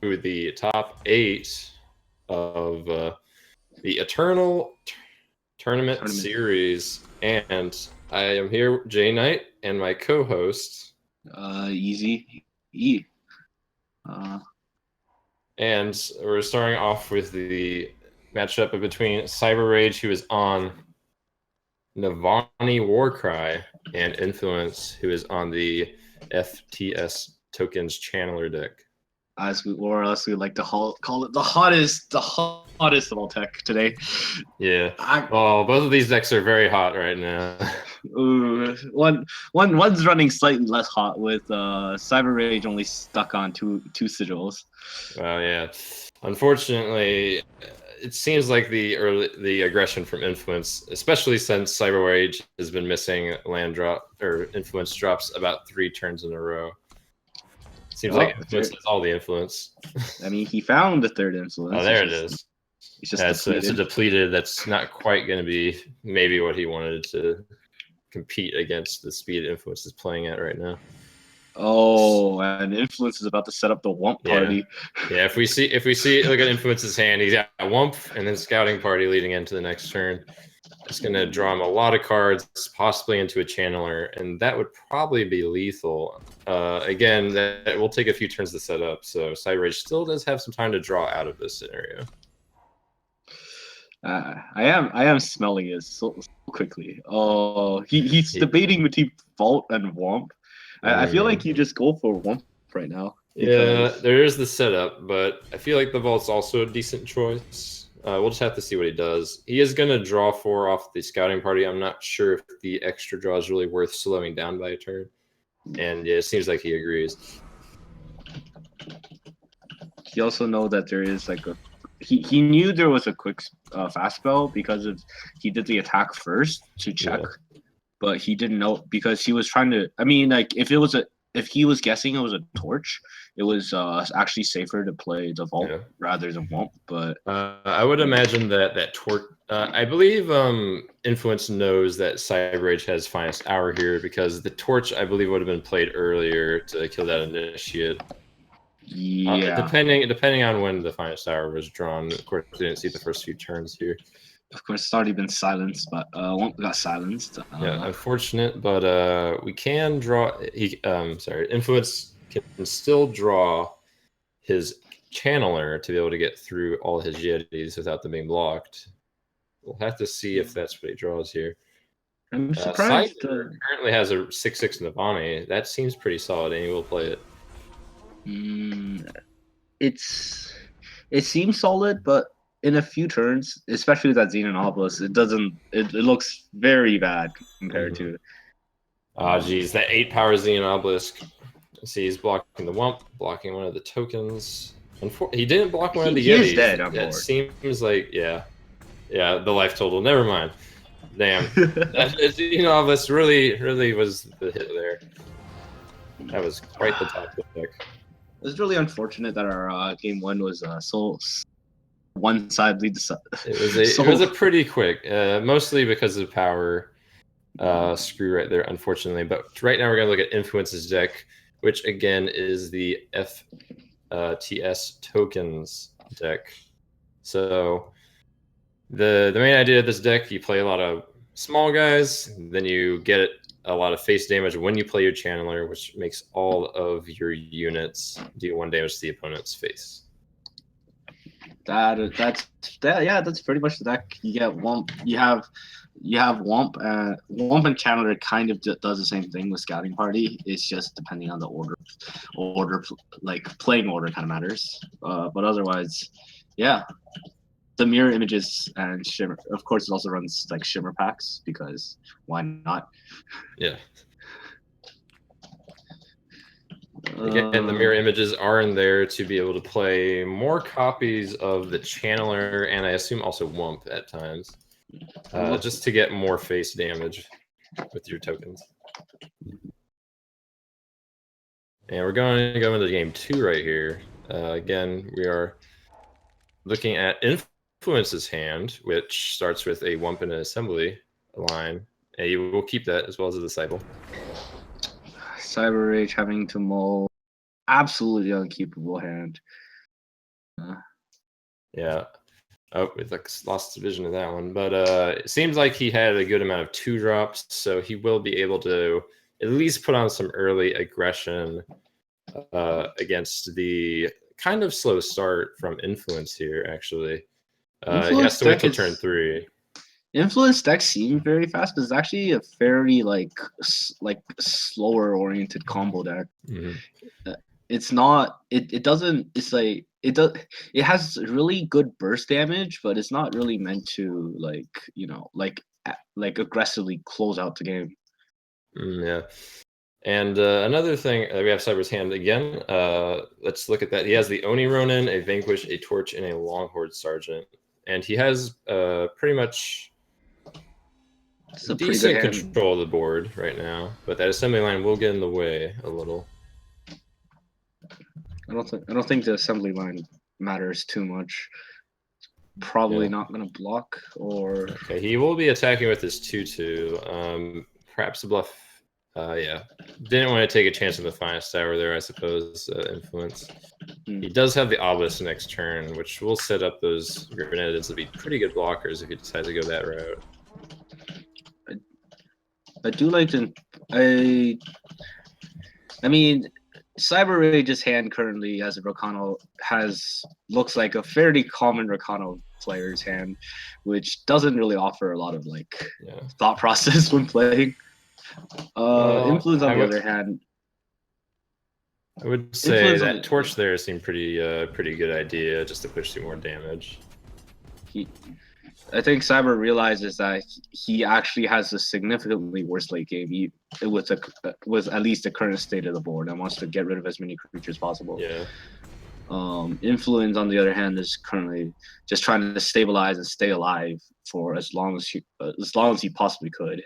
the top 8 of the Eternal Tournament Series, and I am here with JayNite and my co-host Ezye. And we're starting off with the matchup between CybeRRage, who is on Navani Warcry, and Influence, who is on the FTS Tokens Channeler deck. As we like to call it, the hottest of all tech today. Yeah. Well, both of these decks are very hot right now. One's running slightly less hot with CybeRRage only stuck on two sigils. Well, yeah. Unfortunately, it seems like the aggression from Influence, especially since CybeRRage has been missing land drop or Influence drops about 3 turns in a row. Seems like Influence has all the influence. I mean, he found the third influence. Oh, there it is. It's a depleted. That's not quite going to be maybe what he wanted to compete against the speed Influence is playing at right now. Oh, and Influence is about to set up the Wump party. Yeah, if we see, look at Influence's hand, he's got a Wump and then Scouting Party leading into the next turn. It's going to draw him a lot of cards, possibly into a Channeler, and that would probably be lethal. Again, that will take a few turns to set up, so CybeRRage still does have some time to draw out of this scenario. I am smelling it so quickly. Oh, he's debating between Vault and Wump. I feel like you just go for Wump right now. Yeah, there is the setup, but I feel like the Vault's also a decent choice. We'll just have to see what he does. He is going to draw 4 off the Scouting Party. I'm not sure if the extra draw is really worth slowing down by a turn. And yeah, it seems like he agrees. He also knows that there is like a... He knew there was a quick fast spell because he did the attack first to check. Yeah. But he didn't know because he was trying to... I mean, like, if he was guessing it was a Torch, it was actually safer to play the Vault rather than Wump. But I would imagine that Torch. I believe Influence knows that CybeRRage has Finest Hour here because the Torch, I believe, would have been played earlier to kill that Initiate. Yeah. Depending on when the Finest Hour was drawn. Of course, we didn't see the first few turns here. Of course, it's already been silenced, but Wump got silenced. Yeah, unfortunate, but we can draw. Influence can still draw his Channeler to be able to get through all his Yetis without them being blocked. We'll have to see if that's what he draws here. I'm surprised. Currently has a 6/6 Navani. That seems pretty solid, and he will play it. It seems solid, but in a few turns, especially with that Xenon Obelisk, it doesn't. It looks very bad compared to. Oh, geez, that 8-power Xenon Obelisk. See, he's blocking the Wump, blocking one of the tokens. He didn't block one of the Yetis. He is dead on board. It seems like, yeah, the life total. Never mind. Damn, Xenon Obelisk really was the hit there. That was quite the top pick. It was really unfortunate that our game 1 was so one side lead the It was a pretty quick, mostly because of power screw right there, unfortunately. But right now we're gonna look at Influence's deck, which again is the FTS Tokens deck. So the main idea of this deck, you play a lot of small guys, then you get a lot of face damage when you play your Channeler, which makes all of your units deal 1 damage to the opponent's face. That's pretty much the deck. You get Wump. You have Wump. Wump and Channeler kind of does the same thing with Scouting Party. It's just depending on the order, like playing order kind of matters. But otherwise, yeah, the mirror images and Shimmer. Of course, it also runs like Shimmer packs because why not? Yeah. Again, the mirror images are in there to be able to play more copies of the Channeler and I assume also Wump at times, just to get more face damage with your tokens. And we're going to go into game 2 right here. Again, we are looking at Influence's hand, which starts with a Wump and an Assembly line. And you will keep that as well as a Disciple. CybeRRage having to mull absolutely unkeepable hand. Yeah. Oh, we lost vision of that one. But it seems like he had a good amount of 2-drops, so he will be able to at least put on some early aggression against the kind of slow start from Influence here, actually. He has to wait till turn 3. Influence decks seem very fast, but it's actually a fairly like slower oriented combo deck. It's not. It doesn't. It's like it does. It has really good burst damage, but it's not really meant to like aggressively close out the game. Yeah. And another thing, we have Cyber's hand again. Let's look at that. He has the Oni Ronin, a Vanquish, a Torch, and a Longhorde Sergeant. And he has pretty much decent control of the board right now. But that assembly line will get in the way a little. I don't think the assembly line matters too much. Probably not going to block or. Okay, he will be attacking with his 2/2. Perhaps a bluff. Yeah, didn't want to take a chance on the finest tower there, I suppose. Influence. He does have the Obelisk next turn, which will set up those Grenadiers to be pretty good blockers if he decides to go that route. I do like to. I mean, CybeRRage's hand currently as a Rakano looks like a fairly common Rakano player's hand, which doesn't really offer a lot of thought process when playing. Influence on the other hand, I would say that Torch there seemed pretty good idea just to push through more damage. I think Cyber realizes that he actually has a significantly worse late game with at least the current state of the board and wants to get rid of as many creatures as possible. Yeah. Influence, on the other hand, is currently just trying to stabilize and stay alive for as long as he possibly could.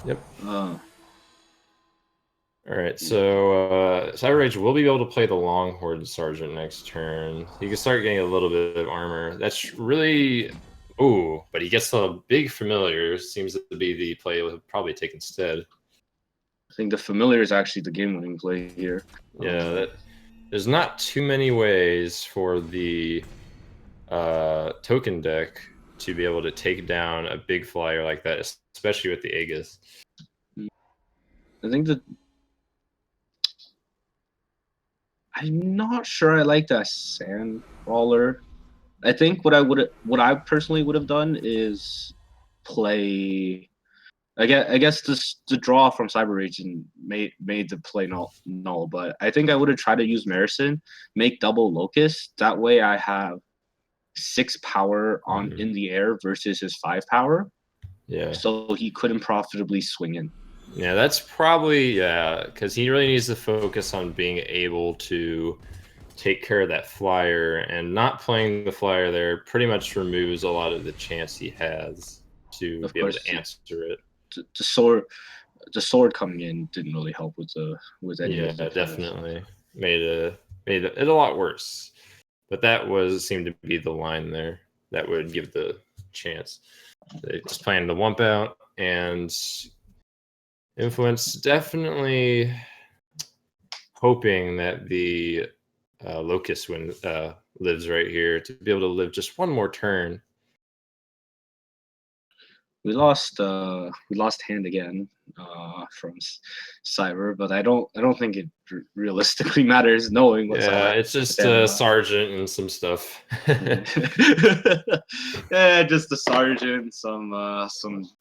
Yep. All right, so CybeRRage will be able to play the Longhorde Sergeant next turn. He can start getting a little bit of armor. That's really... Ooh, but he gets the big Familiar. Seems to be the play he'll probably take instead. I think the Familiar is actually the game-winning play here. Yeah, there's not too many ways for the token deck to be able to take down a big flyer like that, especially with the Aegis. I think that... I'm not sure I like that Sand Crawler. I think what I personally would have done is play. I guess the draw from CybeRRage made the play null, but I think I would have tried to use Marison, make double Locust. That way, I have 6 power in the air versus his 5 power. Yeah. So he couldn't profitably swing in. Yeah, that's probably because he really needs to focus on being able to take care of that flyer, and not playing the flyer there pretty much removes a lot of the chance he has to be able to answer it. The sword coming in didn't really help with any. Yeah, definitely made it a lot worse. But that seemed to be the line there that would give the chance. They just playing the Wump out, and Influence definitely hoping that the Locust lives right here to be able to live just one more turn. We lost hand again from Cyber, but I don't think it realistically matters knowing what's it's just Sergeant and some stuff. Yeah, just the Sergeant, some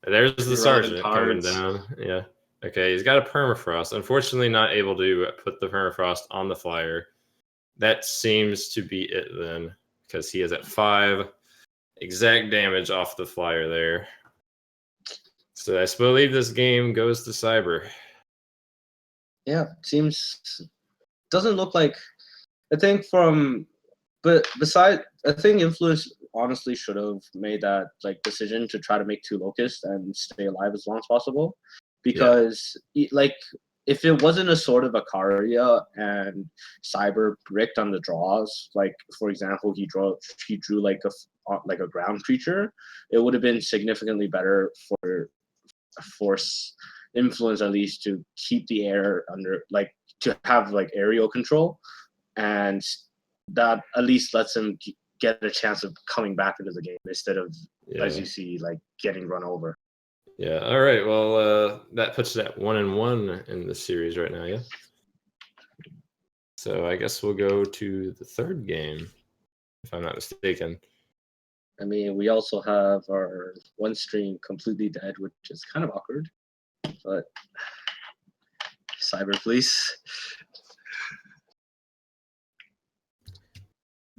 there's the Sergeant coming down. Yeah. Okay, he's got a Permafrost. Unfortunately, not able to put the Permafrost on the flyer. That seems to be it then, because he is at 5 exact damage off the flyer there. So I believe this game goes to Cyber. Yeah, doesn't look like. I think I think Influence honestly should have made that decision to try to make 2 Locusts and stay alive as long as possible, because if it wasn't a Sword of Ikaria and Cyber bricked on the draws, for example, he drew like a ground creature, it would have been significantly better for Influence at least to keep the air under, to have aerial control and that at least lets him get a chance of coming back into the game instead of, as you see, like getting run over. Yeah. All right. Well, that puts it at 1-1 in the series right now. Yeah. So I guess we'll go to the third game, if I'm not mistaken. I mean, we also have our one stream completely dead, which is kind of awkward, but Cyber Police.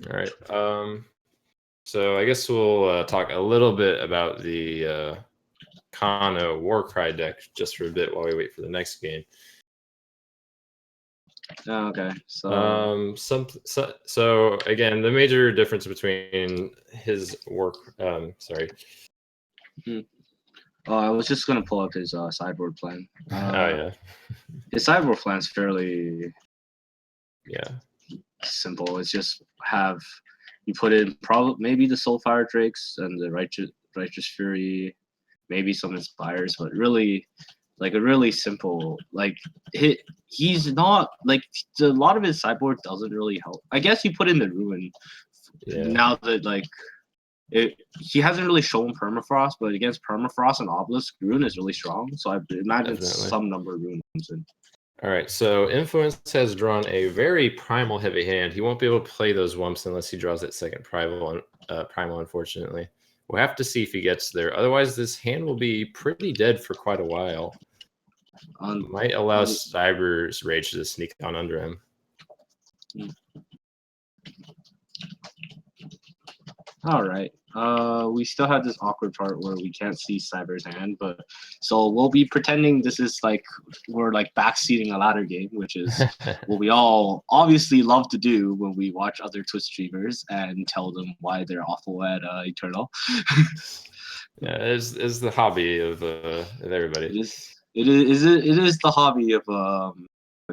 All right. So I guess we'll talk a little bit about the Kano Warcry deck just for a bit while we wait for the next game. Oh, okay. So so again, the major difference between his work. Sorry. Oh, I was just gonna pull up his sideboard plan. Oh yeah. His sideboard plan is fairly simple. It's just have you put in maybe the Soulfire Drakes and the Righteous Fury, maybe some Inspires, but really like a really simple he's not like a lot of his sideboard doesn't really help. I guess you put in the Ruin now that like he hasn't really shown Permafrost, but against Permafrost and Obelisk, Ruin is really strong. So I imagine some number of Ruins. All right, so Influence has drawn a very primal heavy hand. He won't be able to play those Wumps unless he draws that second primal, unfortunately. We'll have to see if he gets there. Otherwise, this hand will be pretty dead for quite a while. Might allow CybeRRage to sneak on under him. All right. We still have this awkward part where we can't see Cyber's hand, but so we'll be pretending this is like we're like backseating a ladder game, which is what we all obviously love to do when we watch other Twitch streamers and tell them why they're awful at Eternal. Yeah, it's the hobby of everybody. It is the hobby of a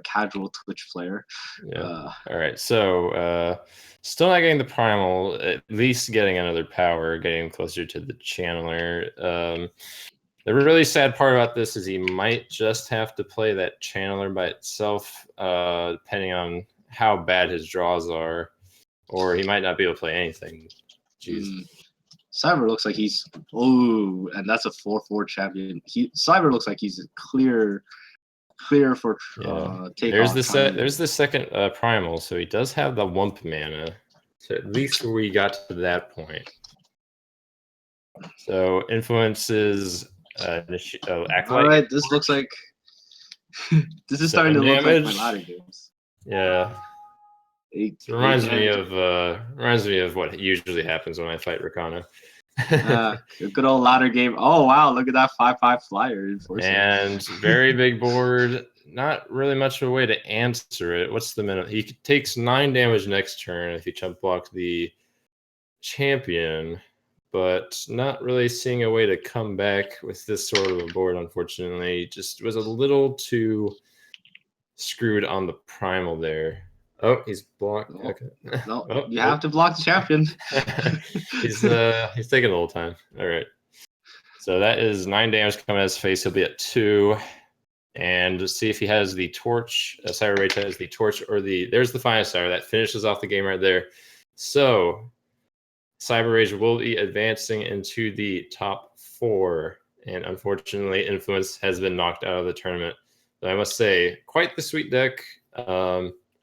casual Twitch player. Yeah. All right. So still not getting the primal, at least getting another power, getting closer to the channeler. The really sad part about this is he might just have to play that channeler by itself, depending on how bad his draws are, or he might not be able to play anything. Jeez. Cyber looks like he's and that's a 4/4 champion. Cyber looks like he's clear for take. There's the second primal, so he does have the Wump mana. So at least we got to that point. So Influences Acolyte. All right, this looks like this is starting to look like my ladder games. Yeah. It reminds me of what usually happens when I fight Rakano. A good old ladder game. Oh wow, look at that 5/5 flyer. And very big board. Not really much of a way to answer it. What's the minute? He takes 9 damage next turn if you chump block the champion, but not really seeing a way to come back with this sort of a board, unfortunately. Just was a little too screwed on the primal there. Oh, he's blocked. Okay. No, you have to block the champion. He's taking a little time. All right. So that is 9 damage coming at his face. He'll be at 2. And see if he has the torch. CybeRRage has the torch or there's the Final Star. That finishes off the game right there. So CybeRRage will be advancing into the top 4. And unfortunately, Influence has been knocked out of the tournament. But I must say, quite the sweet deck.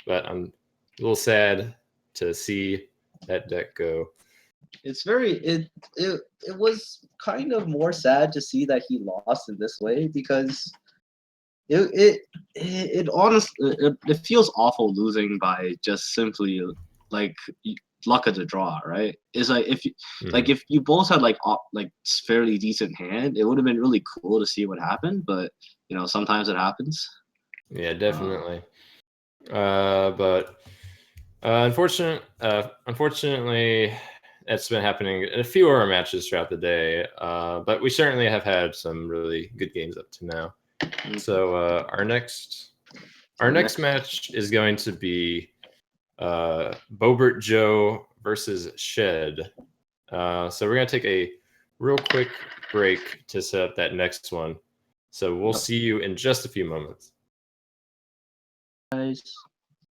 But I'm a little sad to see that deck go. It's it was kind of more sad to see that he lost in this way because it honestly it feels awful losing by just simply like luck of the draw, right? It's like if you both had like fairly decent hand, it would have been really cool to see what happened, but you know, sometimes it happens. Yeah, definitely. But unfortunately, it's been happening in a few of our matches throughout the day. But we certainly have had some really good games up to now. So our next match is going to be Bobert Joe versus Shed. So we're gonna take a real quick break to set up that next one. So we'll see you in just a few moments. Guys.